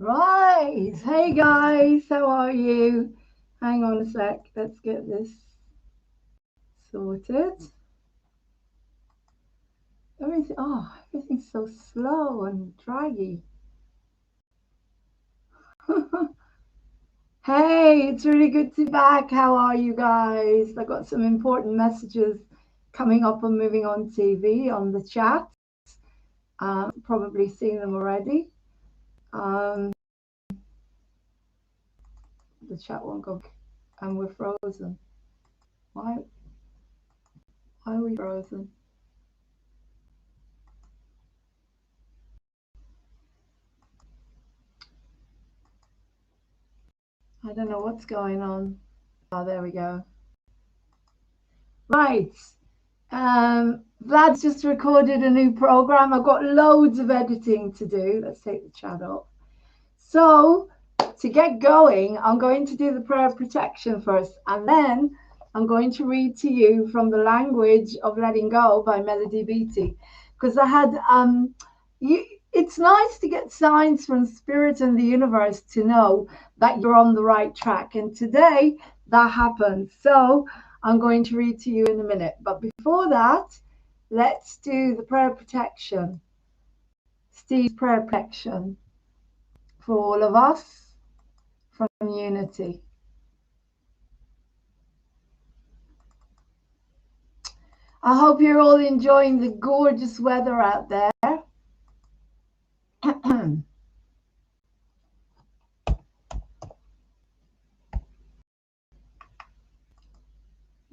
Right, hey guys, how are you? Hang on a sec, let's get this sorted. Everything's so slow and draggy. Hey, it's really good to be back. How are you guys? I got some important messages coming up on Moving On TV on the chat. Probably seen them already. Um, the chat won't go, and we're frozen. Why are we frozen? I don't know what's going on. Oh, there we go. Right. Vlad's just recorded a new program. I've got loads of editing to do. Let's take the chat off. So, to get going, I'm going to do the prayer of protection first, and then I'm going to read to you from the language of letting go by Melody Beatty, because I had it's nice to get signs from spirit and the universe to know that you're on the right track, and today that happened. So I'm going to read to you in a minute, but before that, let's do the prayer of protection. Steve's prayer of protection for all of us from unity. I hope you're all enjoying the gorgeous weather out there.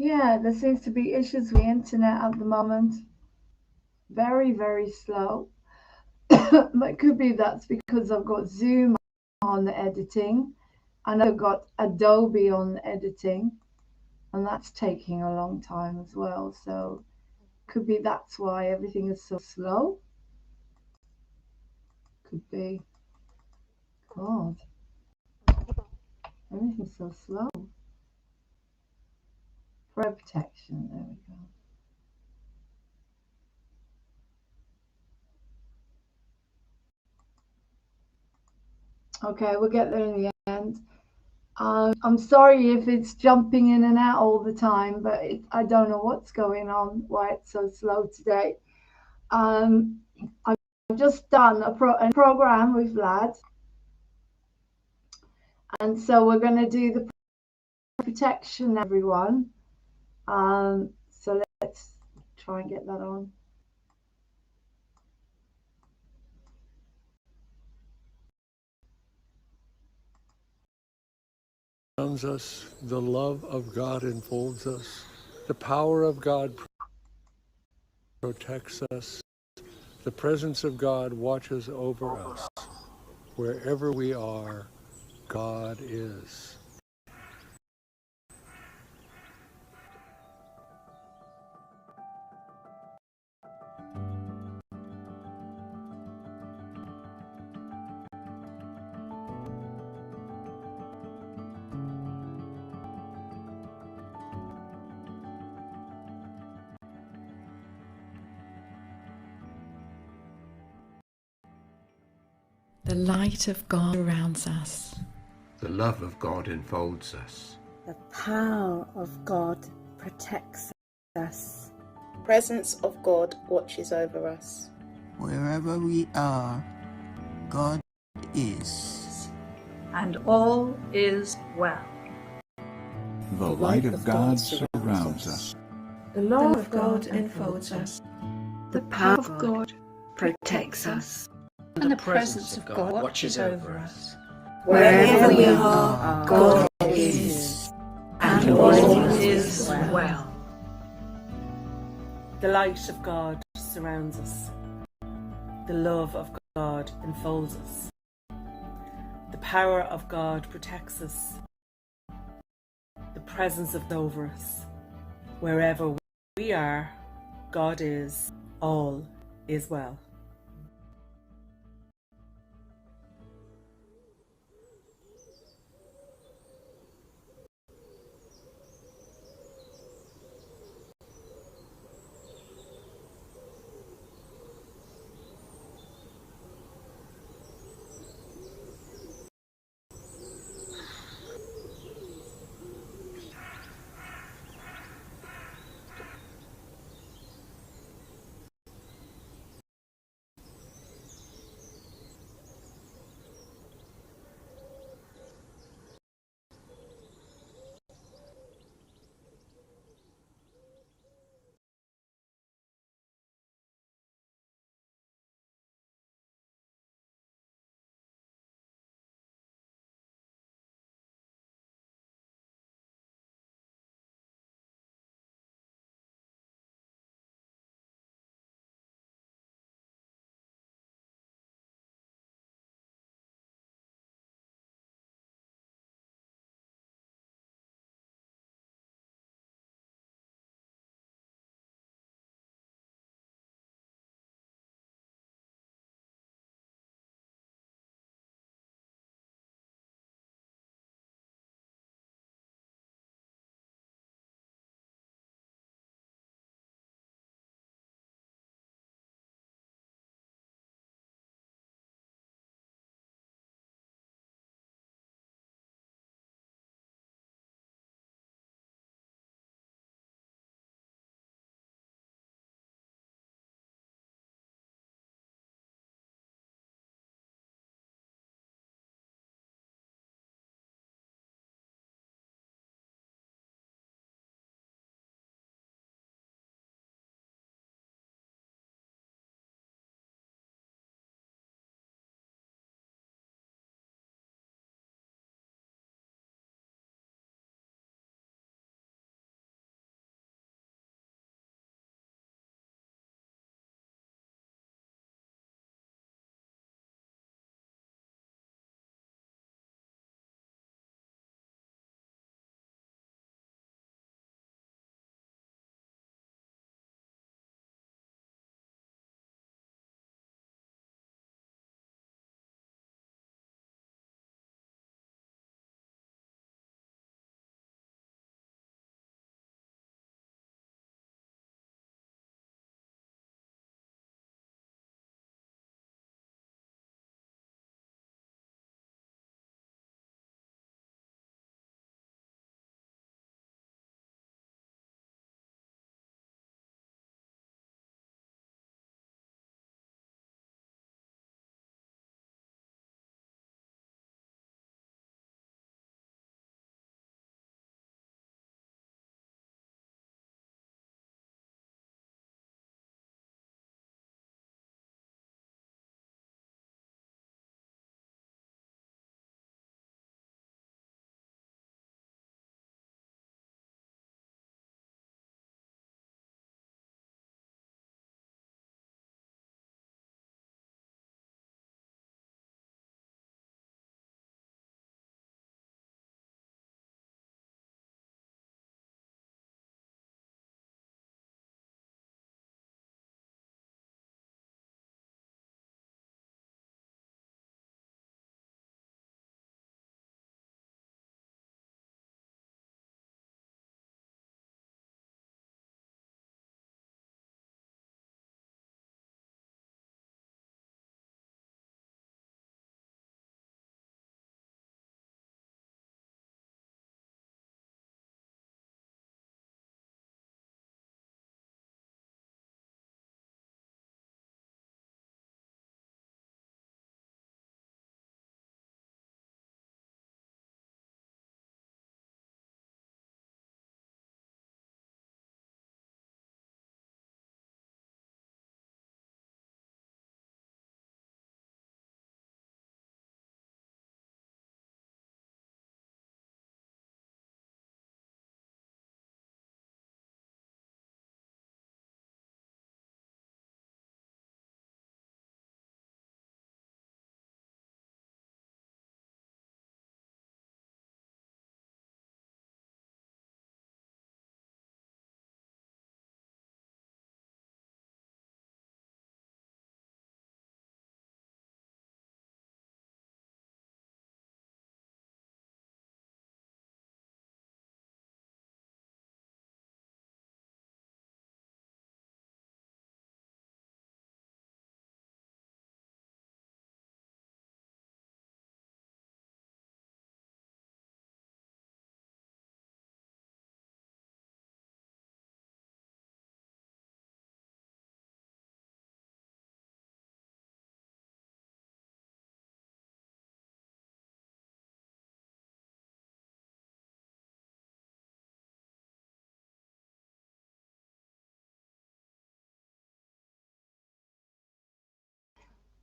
Yeah, there seems to be issues with the internet at the moment. Very, very slow. But could be that's because I've got Zoom on editing and I've got Adobe on editing, and that's taking a long time as well. So could be that's why everything is so slow. Could be. God, everything's so slow. Prayer protection, there we go. Okay, we'll get there in the end. I'm sorry if it's jumping in and out all the time, but I don't know what's going on, why it's so slow today. I've just done a program with Vlad, and so we're going to do the protection, everyone. So let's try and get that on. Surrounds us, the love of God enfolds us, the power of God protects us, the presence of God watches over us. Wherever we are, God is. The light of God surrounds us. The love of God enfolds us. The power of God protects us. The presence of God watches over us. Wherever we are, God is. And all is well. The light of God surrounds us. The love of God enfolds us. The power of God protects us. And the presence of God watches over us. Wherever we are, God is. And all is well. The light of God surrounds us. The love of God enfolds us. The power of God protects us. The presence of God over us. Wherever we are, God is. All is well.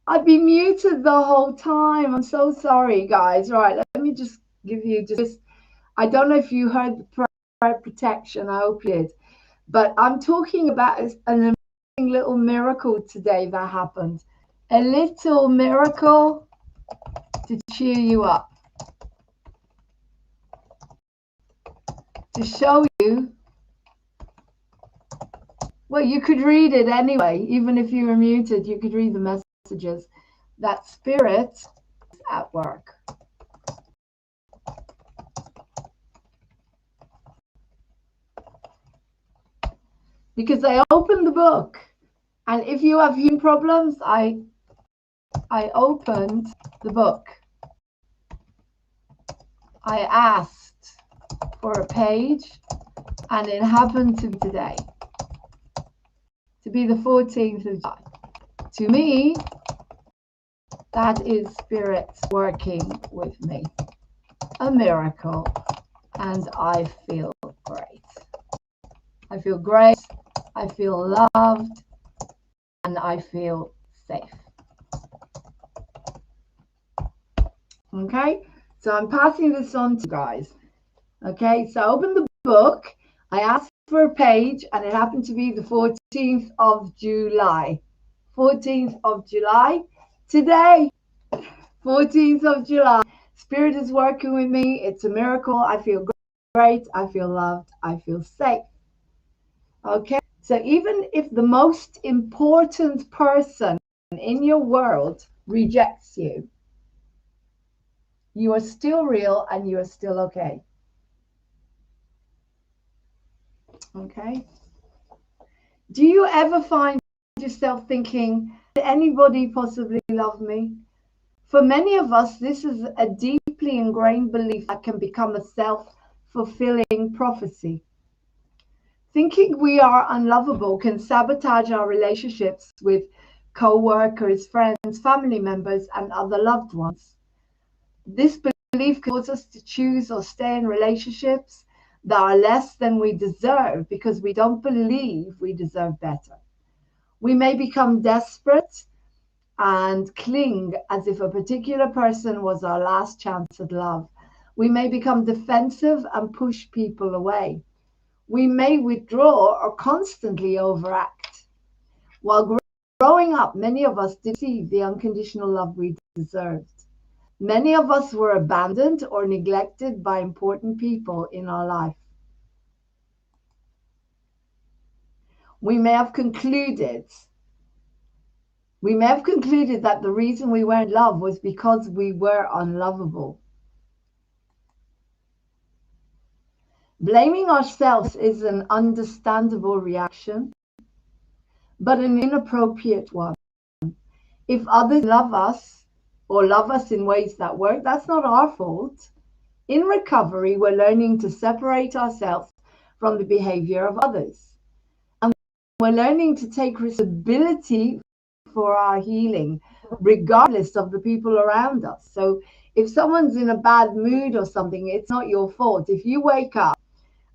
I've been muted the whole time. I'm so sorry, guys. Right, let me just give you just. I don't know if you heard the prayer protection. I hope you did. But I'm talking about an amazing little miracle today that happened. A little miracle to cheer you up. To show you. Well, you could read it anyway. Even if you were muted, you could read the messages. That spirit is at work. Because I opened the book, and if you have hearing problems, I opened the book. I asked for a page, and it happened to be today, to be the 14th of July. To me, that is spirit working with me. A miracle, and I feel great. I feel great, I feel loved, and I feel safe. Okay, so I'm passing this on to you guys. Okay, so I opened the book, I asked for a page, and it happened to be the 14th of July. 14th of July, today, 14th of July. Spirit is working with me. It's a miracle. I feel great. I feel loved. I feel safe. Okay, so even if the most important person in your world rejects you, you are still real and you are still okay. Okay. Do you ever find yourself thinking, did anybody possibly love me? For many of us, this is a deeply ingrained belief that can become a self-fulfilling prophecy. Thinking we are unlovable can sabotage our relationships with co-workers, friends, family members, and other loved ones. This belief causes us to choose or stay in relationships that are less than we deserve because we don't believe we deserve better. We may become desperate and cling as if a particular person was our last chance at love. We may become defensive and push people away. We may withdraw or constantly overact. While growing up, many of us did receive the unconditional love we deserved. Many of us were abandoned or neglected by important people in our life. We may have concluded that the reason we weren't loved was because we were unlovable. Blaming ourselves is an understandable reaction, but an inappropriate one. If others love us or love us in ways that work, that's not our fault. In recovery, we're learning to separate ourselves from the behavior of others. And we're learning to take responsibility for our healing, regardless of the people around us. So if someone's in a bad mood or something, it's not your fault. If you wake up,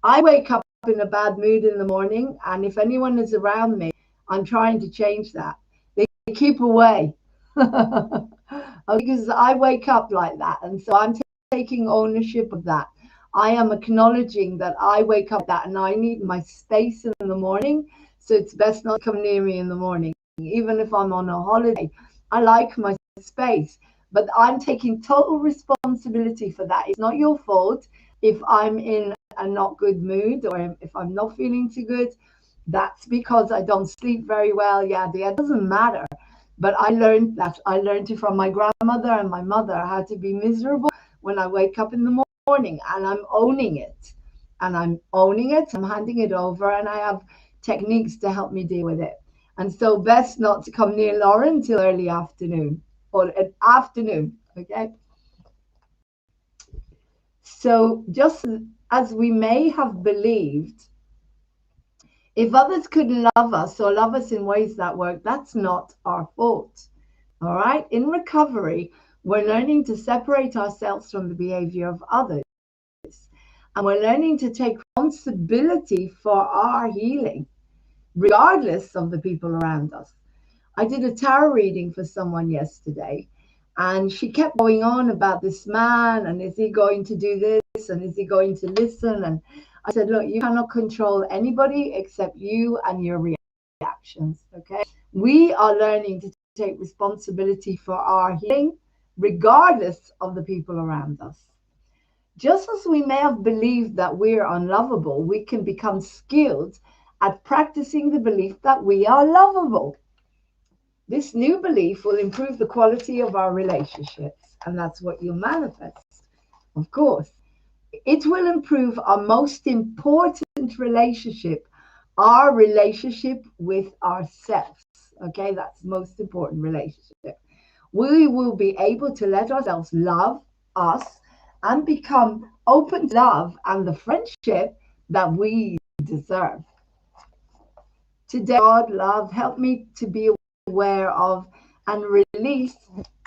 I wake up in a bad mood in the morning, and if anyone is around me, I'm trying to change that. They keep away because I wake up like that, and so I'm taking ownership of that. I am acknowledging that I wake up that and I need my space in the morning, so it's best not to come near me in the morning. Even if I'm on a holiday, I like my space, but I'm taking total responsibility for that. It's not your fault if I'm in a not good mood or if I'm not feeling too good. That's because I don't sleep very well. Yeah, it doesn't matter. But I learned that. I learned it from my grandmother and my mother, how to be miserable when I wake up in the morning, and I'm owning it. And I'm owning it. I'm handing it over, and I have techniques to help me deal with it. And so best not to come near Lauren till early afternoon or afternoon, okay? So just as we may have believed, if others could love us or love us in ways that work, that's not our fault, all right? In recovery, we're learning to separate ourselves from the behavior of others. And we're learning to take responsibility for our healing, regardless of the people around us. I did a tarot reading for someone yesterday, and she kept going on about this man, and is he going to do this, and is he going to listen? And I said, look, you cannot control anybody except you and your reactions, okay? We are learning to take responsibility for our healing, regardless of the people around us. Just as we may have believed that we're unlovable, we can become skilled at practicing the belief that we are lovable. This new belief will improve the quality of our relationships, and that's what you'll manifest, of course. It will improve our most important relationship, our relationship with ourselves. Okay, that's the most important relationship. We will be able to let ourselves love us and become open to love and the friendship that we deserve. Today, God, love, help me to be aware of and release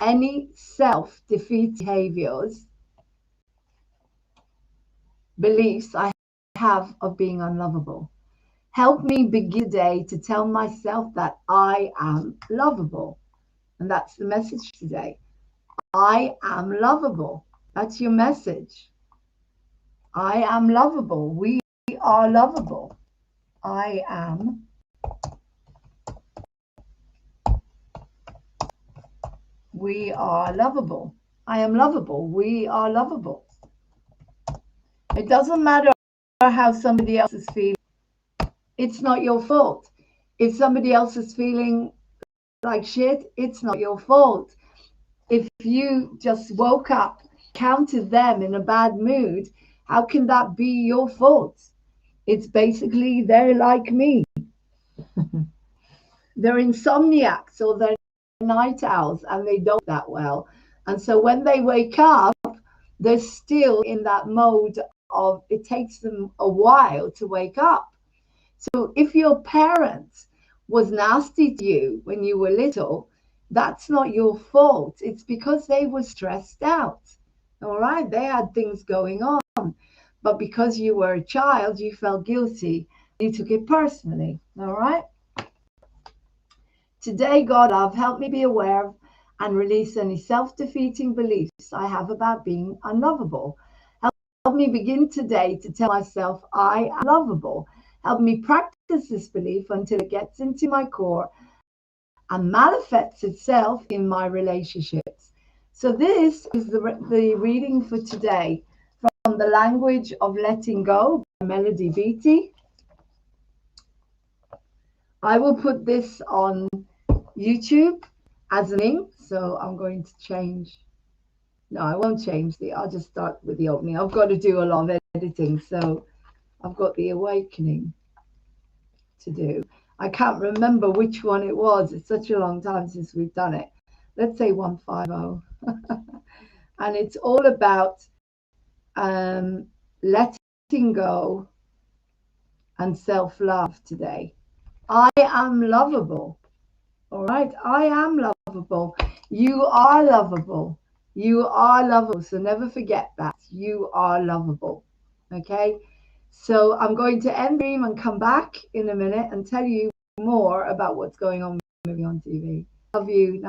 any self-defeat behaviors, beliefs I have of being unlovable. Help me begin today to tell myself that I am lovable. And that's the message today. I am lovable. That's your message. I am lovable. We are lovable. I am. We are lovable. I am lovable. We are lovable. It doesn't matter how somebody else is feeling. It's not your fault. If somebody else is feeling like shit, it's not your fault. If you just woke up, counted them in a bad mood, how can that be your fault? It's basically they're like me. They're insomniacs or they're night owls and they don't that well. And so when they wake up, they're still in that mode of it takes them a while to wake up. So if your parent was nasty to you when you were little, that's not your fault. It's because they were stressed out. All right, they had things going on. But because you were a child, you felt guilty. You took it personally. All right. Today, God, love, help me be aware of and release any self-defeating beliefs I have about being unlovable. Help me begin today to tell myself I am lovable. Help me practice this belief until it gets into my core and manifests itself in my relationships. So this is the reading for today from The Language of Letting Go by Melody Beattie. I will put this on YouTube as a link, so I'm going to change. No, I won't change I'll just start with the opening. I've got to do a lot of editing, so I've got the awakening to do. I can't remember which one it was. It's such a long time since we've done it. Let's say 150. And it's all about letting go and self-love today. I am lovable. All right, I am lovable. You are lovable. You are lovable. So never forget that. You are lovable. Okay, so I'm going to end the stream and come back in a minute and tell you more about what's going on with Moving on TV. Love you.